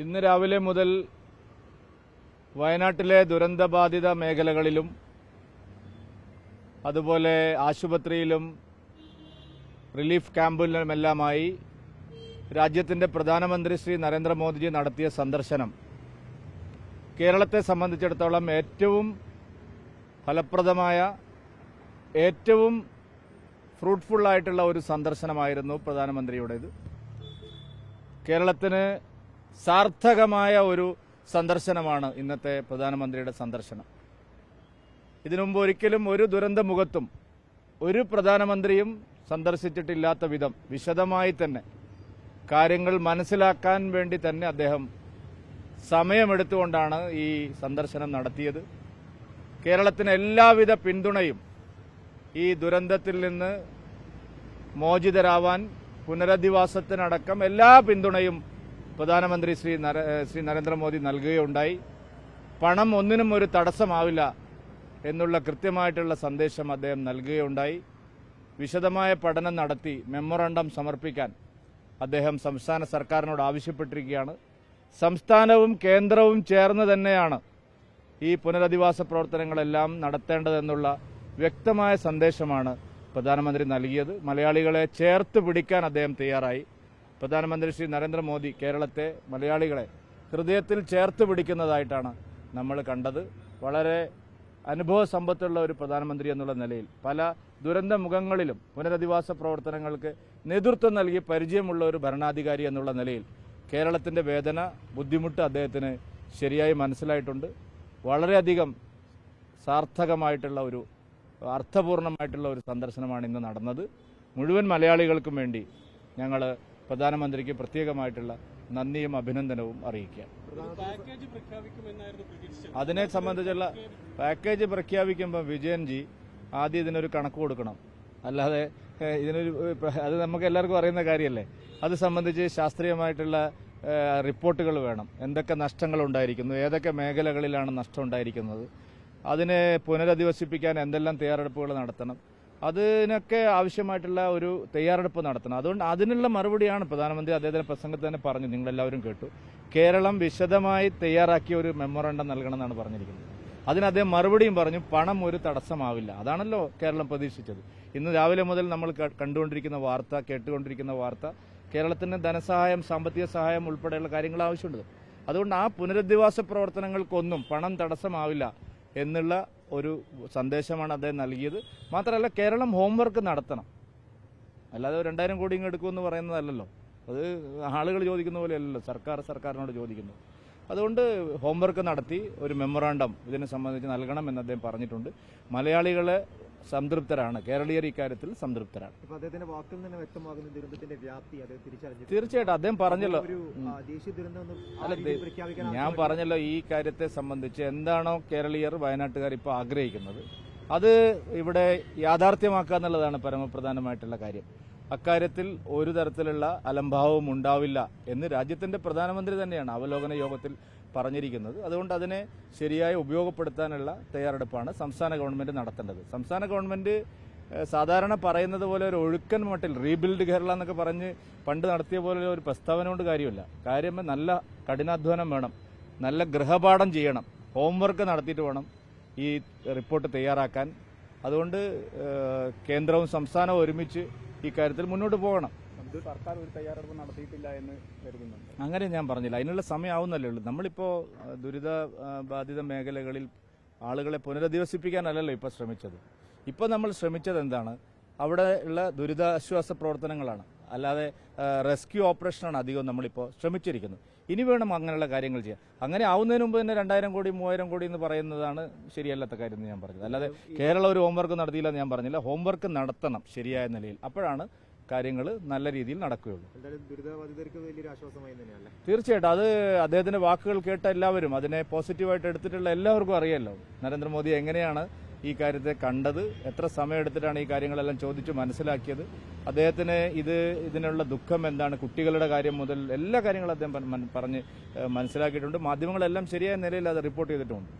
ഇന്ന് രാവിലെ മുതൽ വയനാട്ടിലെ ദുരന്തബാധിത മേഖലകളിലും അതുപോലെ ആശുപത്രിയിലും റിലീഫ് ക്യാമ്പിലുമെല്ലാമായി രാജ്യത്തിന്റെ പ്രധാനമന്ത്രി ശ്രീ നരേന്ദ്രമോദിജി നടത്തിയ സന്ദർശനം കേരളത്തെ സംബന്ധിച്ചിടത്തോളം ഏറ്റവും ഫലപ്രദമായ, ഏറ്റവും ഫ്രൂട്ട്ഫുള്ളായിട്ടുള്ള ഒരു സന്ദർശനമായിരുന്നു പ്രധാനമന്ത്രിയുടേത്. കേരളത്തിന് സാർത്ഥകമായ ഒരു സന്ദർശനമാണ് ഇന്നത്തെ പ്രധാനമന്ത്രിയുടെ സന്ദർശനം. ഇതിനുമുമ്പ് ഒരിക്കലും ഒരു ദുരന്തമുഖത്തും ഒരു പ്രധാനമന്ത്രിയും സന്ദർശിച്ചിട്ടില്ലാത്ത വിധം വിശദമായി തന്നെ കാര്യങ്ങൾ മനസ്സിലാക്കാൻ വേണ്ടി തന്നെ അദ്ദേഹം സമയമെടുത്തുകൊണ്ടാണ് ഈ സന്ദർശനം നടത്തിയത്. കേരളത്തിന് എല്ലാവിധ പിന്തുണയും ഈ ദുരന്തത്തിൽ നിന്ന് മോചിതരാവാൻ പുനരധിവാസത്തിനടക്കം എല്ലാ പിന്തുണയും പ്രധാനമന്ത്രി ശ്രീ നരേന്ദ്രമോദി നൽകുകയുണ്ടായി. പണം ഒന്നിനും ഒരു തടസ്സമാവില്ല എന്നുള്ള കൃത്യമായിട്ടുള്ള സന്ദേശം അദ്ദേഹം നൽകുകയുണ്ടായി. വിശദമായ പഠനം നടത്തി മെമ്മോറാണ്ടം സമർപ്പിക്കാൻ അദ്ദേഹം സംസ്ഥാന സർക്കാരിനോട് ആവശ്യപ്പെട്ടിരിക്കുകയാണ്. സംസ്ഥാനവും കേന്ദ്രവും ചേർന്ന് തന്നെയാണ് ഈ പുനരധിവാസ പ്രവർത്തനങ്ങളെല്ലാം നടത്തേണ്ടതെന്നുള്ള വ്യക്തമായ സന്ദേശമാണ് പ്രധാനമന്ത്രി നൽകിയത്. മലയാളികളെ ചേർത്ത് പിടിക്കാൻ അദ്ദേഹം തയ്യാറായി. പ്രധാനമന്ത്രി ശ്രീ നരേന്ദ്രമോദി കേരളത്തെ, മലയാളികളെ ഹൃദയത്തിൽ ചേർത്ത് പിടിക്കുന്നതായിട്ടാണ് നമ്മൾ കണ്ടത്. വളരെ അനുഭവ സമ്പത്തുള്ള ഒരു പ്രധാനമന്ത്രി എന്നുള്ള നിലയിൽ പല ദുരന്ത മുഖങ്ങളിലും പുനരധിവാസ പ്രവർത്തനങ്ങൾക്ക് നേതൃത്വം നൽകി പരിചയമുള്ള ഒരു ഭരണാധികാരി എന്നുള്ള നിലയിൽ കേരളത്തിന്റെ വേദന, ബുദ്ധിമുട്ട് അദ്ദേഹത്തിന് ശരിയായി മനസ്സിലായിട്ടുണ്ട്. വളരെയധികം സാർത്ഥകമായിട്ടുള്ള ഒരു അർത്ഥപൂർണമായിട്ടുള്ള ഒരു സന്ദർശനമാണ് ഇന്ന് നടന്നത്. മുഴുവൻ മലയാളികൾക്കും വേണ്ടി ഞങ്ങൾ പ്രധാനമന്ത്രിക്ക് പ്രത്യേകമായിട്ടുള്ള നന്ദിയും അഭിനന്ദനവും അറിയിക്കുക. അതിനെ സംബന്ധിച്ചുള്ള പാക്കേജ് പ്രഖ്യാപിക്കുമ്പോൾ വിജയൻജി ആദ്യം ഇതിനൊരു കണക്ക് കൊടുക്കണം. അല്ലാതെ അത് നമുക്ക് എല്ലാവർക്കും അറിയുന്ന കാര്യമല്ലേ. അത് സംബന്ധിച്ച് ശാസ്ത്രീയമായിട്ടുള്ള റിപ്പോർട്ടുകൾ വേണം. എന്തൊക്കെ നഷ്ടങ്ങൾ ഉണ്ടായിരിക്കുന്നു, ഏതൊക്കെ മേഖലകളിലാണ് നഷ്ടം ഉണ്ടായിരിക്കുന്നത്, അതിനെ പുനരധിവസിപ്പിക്കാൻ എന്തെല്ലാം തയ്യാറെടുപ്പുകൾ നടത്തണം, അതിനൊക്കെ ആവശ്യമായിട്ടുള്ള ഒരു തയ്യാറെടുപ്പ് നടത്തണം. അതുകൊണ്ട് അതിനുള്ള മറുപടിയാണ് പ്രധാനമന്ത്രി അദ്ദേഹത്തിന്റെ പ്രസംഗത്തിൽ തന്നെ പറഞ്ഞു. നിങ്ങളെല്ലാവരും കേട്ടു. കേരളം വിശദമായി തയ്യാറാക്കിയ ഒരു മെമ്മോറാണ്ടം നൽകണമെന്നാണ് പറഞ്ഞിരിക്കുന്നത്. അതിന് അദ്ദേഹം മറുപടിയും പറഞ്ഞു, പണം ഒരു തടസ്സമാവില്ല. അതാണല്ലോ കേരളം പ്രതീക്ഷിച്ചത്. ഇന്ന് രാവിലെ മുതൽ നമ്മൾ കണ്ടുകൊണ്ടിരിക്കുന്ന വാർത്ത, കേട്ടുകൊണ്ടിരിക്കുന്ന വാർത്ത, കേരളത്തിന് ധനസഹായം, സാമ്പത്തിക സഹായം ഉൾപ്പെടെയുള്ള കാര്യങ്ങൾ ആവശ്യമുണ്ട്. അതുകൊണ്ട് ആ പുനരധിവാസ പ്രവർത്തനങ്ങൾക്കൊന്നും പണം തടസ്സമാവില്ല എന്നുള്ള ഒരു സന്ദേശമാണ് അദ്ദേഹം നൽകിയത്. മാത്രമല്ല, കേരളം ഹോംവർക്ക് നടത്തണം. അല്ലാതെ 2000 കോടി ഇങ്ങ് എടുക്കുമെന്ന് പറയുന്നതല്ലല്ലോ. അത് ആളുകൾ ചോദിക്കുന്ന പോലെയല്ലല്ലോ സർക്കാരിനോട് ചോദിക്കുന്നത്. അതുകൊണ്ട് ഹോംവർക്ക് നടത്തി ഒരു മെമ്മോറാണ്ടം ഇതിനെ സംബന്ധിച്ച് നൽകണമെന്ന് അദ്ദേഹം പറഞ്ഞിട്ടുണ്ട്. മലയാളികളെ സംതൃപ്തരാണ്, കേരളീയർ ഇക്കാര്യത്തിൽ സംതൃപ്തരാണ്. അദ്ദേഹത്തിന്റെ വാക്കിൽ നിന്ന് വ്യക്തമാകുന്ന ദുരന്തത്തിന്റെ വ്യാപ്തി തീർച്ചയായിട്ടും അദ്ദേഹം പറഞ്ഞല്ലോ. ഞാൻ പറഞ്ഞല്ലോ, ഈ കാര്യത്തെ സംബന്ധിച്ച് എന്താണോ കേരളീയർ, വയനാട്ടുകാർ ഇപ്പോൾ ആഗ്രഹിക്കുന്നത് അത് ഇവിടെ യാഥാർത്ഥ്യമാക്കുക എന്നുള്ളതാണ് പരമപ്രധാനമായിട്ടുള്ള കാര്യം. അക്കാര്യത്തിൽ ഒരു തരത്തിലുള്ള അലംഭാവവും ഉണ്ടാവില്ല എന്ന് രാജ്യത്തിന്റെ പ്രധാനമന്ത്രി തന്നെയാണ് അവലോകന യോഗത്തിൽ പറഞ്ഞിരിക്കുന്നത്. അതുകൊണ്ട് അതിനെ ശരിയായി ഉപയോഗപ്പെടുത്താനുള്ള തയ്യാറെടുപ്പാണ് സംസ്ഥാന ഗവൺമെന്റ് നടത്തേണ്ടത്. സംസ്ഥാന ഗവൺമെന്റ് സാധാരണ പറയുന്നത് പോലെ ഒരു ഒഴുക്കൻ മട്ടിൽ റീബിൽഡ് കേരള എന്നൊക്കെ പറഞ്ഞ് പണ്ട് നടത്തിയ പോലെ ഒരു പ്രസ്താവന കൊണ്ട് കാര്യമില്ല. കാര്യം നല്ല കഠിനാധ്വാനം വേണം, നല്ല ഗൃഹപാഠം ചെയ്യണം, ഹോംവർക്ക് നടത്തിയിട്ട് വേണം ഈ റിപ്പോർട്ട് തയ്യാറാക്കാൻ. അതുകൊണ്ട് കേന്ദ്രവും സംസ്ഥാനവും ഒരുമിച്ച് ഇക്കാര്യത്തിൽ മുന്നോട്ട് പോകണം. സർക്കാർ ഒരു തയ്യാറെടുപ്പ് നടത്തിയിട്ടില്ല എന്ന് കരുതുന്നുണ്ട്. അങ്ങനെ ഞാൻ പറഞ്ഞില്ല, അതിനുള്ള സമയമാവുന്നല്ലേ ഉള്ളൂ. നമ്മളിപ്പോൾ ദുരിത ബാധിത മേഖലകളിൽ ആളുകളെ പുനരധിവസിപ്പിക്കാനല്ലല്ലോ ഇപ്പോൾ ശ്രമിച്ചത്. ഇപ്പോൾ നമ്മൾ ശ്രമിച്ചത് എന്താണ്? അവിടെ ഉള്ള ദുരിതാശ്വാസ പ്രവർത്തനങ്ങളാണ്, അല്ലാതെ റെസ്ക്യൂ ഓപ്പറേഷനാണ് അധികവും നമ്മളിപ്പോൾ ശ്രമിച്ചിരിക്കുന്നത്. ഇനി വേണം അങ്ങനെയുള്ള കാര്യങ്ങൾ ചെയ്യാൻ. അങ്ങനെ ആവുന്നതിന് മുമ്പ് തന്നെ 2000 കോടി 3000 കോടി എന്ന് പറയുന്നതാണ് ശരിയല്ലാത്ത കാര്യം എന്ന് ഞാൻ പറഞ്ഞത്. അല്ലാതെ കേരളം ഒരു ഹോംവർക്ക് നടത്തിയില്ല എന്ന് ഞാൻ പറഞ്ഞില്ല. ഹോംവർക്ക് നടത്തണം ശരിയായ നിലയിൽ. അപ്പോഴാണ് കാര്യങ്ങൾ നല്ല രീതിയിൽ നടക്കുകയുള്ളൂ. തീർച്ചയായിട്ടും അത് അദ്ദേഹത്തിന്റെ വാക്കുകൾ കേട്ട എല്ലാവരും, അതിനെ പോസിറ്റീവായിട്ട് എടുത്തിട്ടുള്ള എല്ലാവർക്കും അറിയാമല്ലോ നരേന്ദ്രമോദി എങ്ങനെയാണ് ഈ കാര്യത്തെ കണ്ടത്, എത്ര സമയം എടുത്തിട്ടാണ് ഈ കാര്യങ്ങളെല്ലാം ചോദിച്ച് മനസ്സിലാക്കിയത്, അദ്ദേഹത്തിന് ഇതിനുള്ള ദുഃഖം എന്താണ്, കുട്ടികളുടെ കാര്യം മുതൽ എല്ലാ കാര്യങ്ങളും അദ്ദേഹം പറഞ്ഞ് മനസ്സിലാക്കിയിട്ടുണ്ട്. മാധ്യമങ്ങളെല്ലാം ശരിയായ നിലയിൽ അത് റിപ്പോർട്ട് ചെയ്തിട്ടുമുണ്ട്.